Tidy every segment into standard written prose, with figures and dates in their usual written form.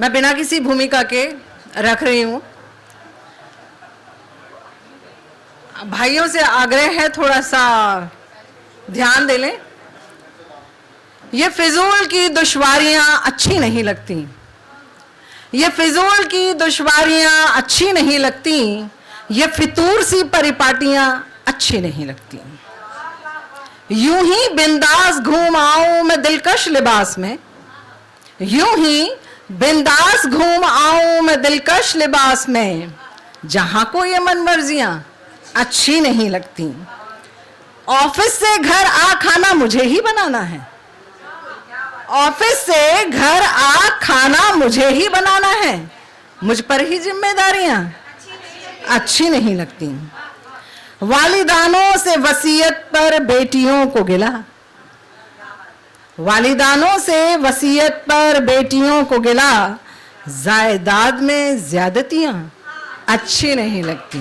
मैं बिना किसी भूमिका के रख रही हूं। भाइयों से आग्रह है, थोड़ा सा ध्यान दे लें। ये फिजूल की दुश्वारियां अच्छी नहीं लगती, ये फिजूल की दुश्वारियां अच्छी नहीं लगती, ये फितूर सी परिपाटियां अच्छी नहीं लगती। यूं ही बिंदास घूम आऊं मैं दिलकश लिबास में, यूं ही बिंदास घूम आऊं मैं दिलकश लिबास में, जहां को ये मनमर्जियां अच्छी नहीं लगती। ऑफिस से घर आ खाना मुझे ही बनाना है, ऑफिस से घर आ खाना मुझे ही बनाना है, मुझ पर ही जिम्मेदारियां अच्छी नहीं लगती। वालिदानों से वसीयत पर बेटियों को गिला, वालिदानों से वसीयत पर बेटियों को गिला, जायदाद में ज्यादतियां अच्छी नहीं लगती।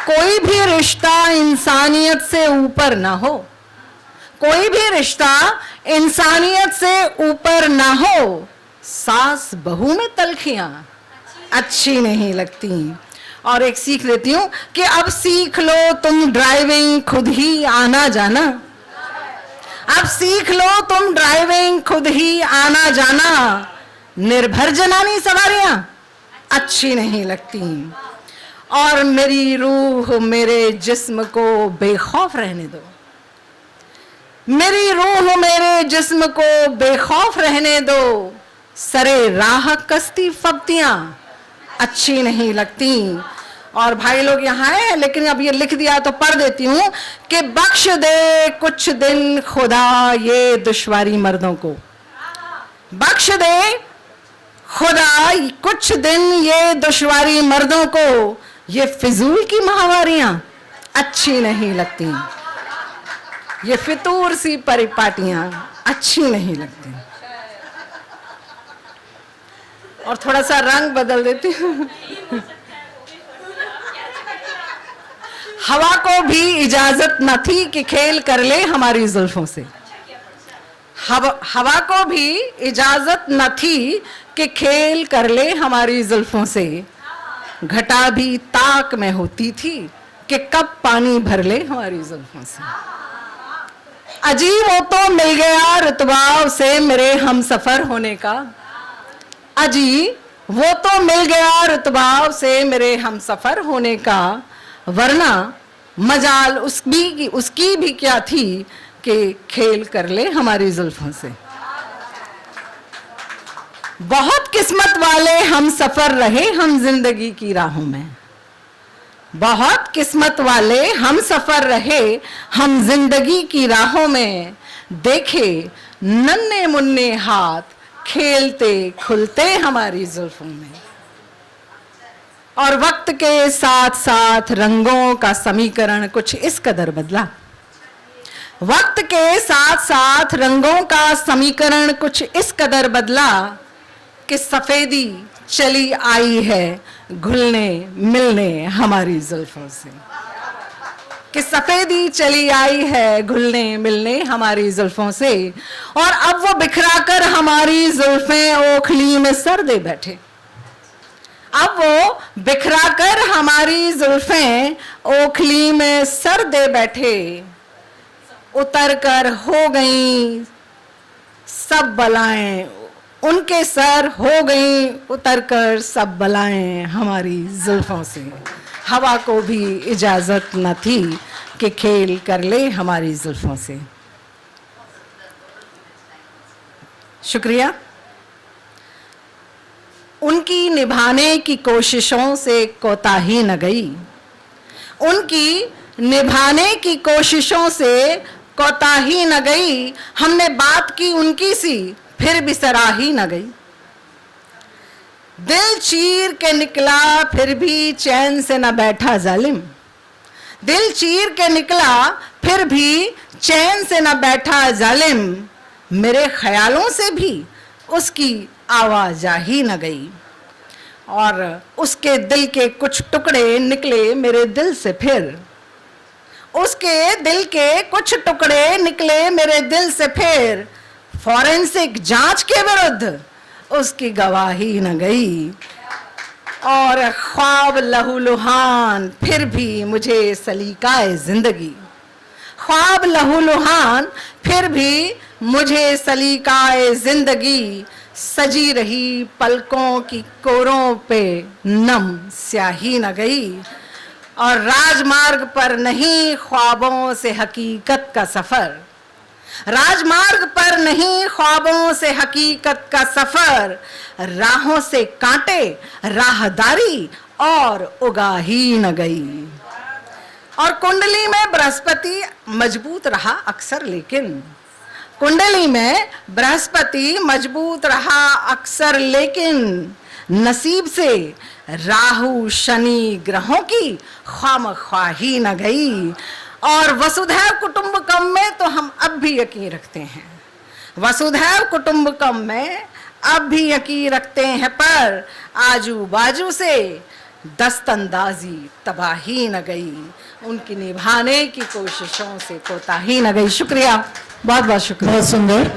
कोई भी रिश्ता इंसानियत से ऊपर ना हो, कोई भी रिश्ता इंसानियत से ऊपर ना हो, सास बहू में तलखियां अच्छी नहीं लगती। और एक सीख लेती हूं कि अब सीख लो तुम ड्राइविंग खुद ही आना जाना, अब सीख लो तुम ड्राइविंग खुद ही आना जाना, निर्भर जनानी सवारियां अच्छी नहीं लगती। और मेरी रूह मेरे जिस्म को बेखौफ रहने दो, मेरी रूह मेरे जिस्म को बेखौफ रहने दो, सरे राह कस्ती फब्तियां अच्छी नहीं लगती। और भाई लोग यहाँ हैं, लेकिन अब ये लिख दिया तो पढ़ देती हूं कि बख्श दे कुछ दिन खुदा ये दुश्वारी मर्दों को, बख्श दे खुदा कुछ दिन ये दुश्वारी मर्दों को, ये फिजूल की माहवारियां अच्छी नहीं लगती, ये फितूर सी परिपाटियां अच्छी नहीं लगती। और थोड़ा सा रंग बदल देती हूं। हवा को भी इजाजत न थी कि खेल कर ले हमारी जुल्फों से, हवा को भी इजाजत न थी कि खेल कर ले हमारी जुल्फों से, घटा भी ताक में होती थी कि कब पानी भर ले हमारी जुल्फों से। अजीब वो तो मिल गया रुतबा उसे मेरे हम सफर होने का, अजीब वो तो मिल गया रुतबा उसे मेरे हम सफर होने का, वरना मजाल उसकी भी क्या थी कि खेल कर ले हमारी जुल्फों से। बहुत किस्मत वाले हम सफर रहे हम जिंदगी की राहों में, बहुत किस्मत वाले हम सफर रहे हम जिंदगी की राहों में, देखे नन्हे मुन्ने हाथ खेलते खुलते हमारी जुल्फों में। और वक्त के साथ साथ रंगों का समीकरण कुछ इस कदर बदला, वक्त के साथ साथ रंगों का समीकरण कुछ इस कदर बदला कि सफेदी चली आई है घुलने मिलने हमारी जुल्फों से, कि सफेदी चली आई है घुलने मिलने हमारी जुल्फों से। और अब वो बिखरा कर हमारी जुल्फें ओखली में सर दे बैठे, अब वो बिखरा कर हमारी जुल्फें ओखली में सर दे बैठे, उतर कर हो गई सब बलाएं, उनके सर हो गई उतर कर सब बलाएं हमारी जुल्फों से। हवा को भी इजाजत न थी कि खेल कर ले हमारी जुल्फों से। शुक्रिया। उनकी निभाने की कोशिशों से कोताही न गई, उनकी निभाने की कोशिशों से कोताही न गई, हमने बात की उनकी सी फिर भी सराही न गई। दिल चीर के निकला फिर भी चैन से न बैठा जालिम, दिल चीर के निकला फिर भी चैन से न बैठा जालिम, मेरे ख्यालों से भी उसकी आवाजाही न गई। और उसके दिल के कुछ टुकड़े निकले मेरे दिल से फिर, उसके दिल के कुछ टुकड़े निकले मेरे दिल से फिर, फॉरेंसिक जांच के विरुद्ध उसकी गवाही न गई। और ख्वाब लहूलुहान फिर भी मुझे सलीकाए जिंदगी, ख्वाब लहूलुहान फिर भी मुझे सलीकाए जिंदगी, सजी रही पलकों की कोरों पे नम स्याही न गई। और राजमार्ग पर नहीं ख्वाबों से हकीकत का सफर, राजमार्ग पर नहीं ख्वाबों से हकीकत का सफर, राहों से कांटे राहदारी और उगाही न गई। और कुंडली में बृहस्पति मजबूत रहा अक्सर, लेकिन कुंडली में बृहस्पति मजबूत रहा अक्सर, लेकिन नसीब से राहु शनि ग्रहों की खामख्वाही न गई। और वसुधैव कुटुंबकम में तो हम अब भी यकीन रखते हैं, वसुधैव कुटुंबकम में अब भी यकीन रखते हैं, पर आजू बाजू से दस्तंदाजी तबाही न गई, उनकी निभाने की कोशिशों से कोताही न गई। शुक्रिया, बहुत बहुत शुक्रिया। बहुत सुंदर।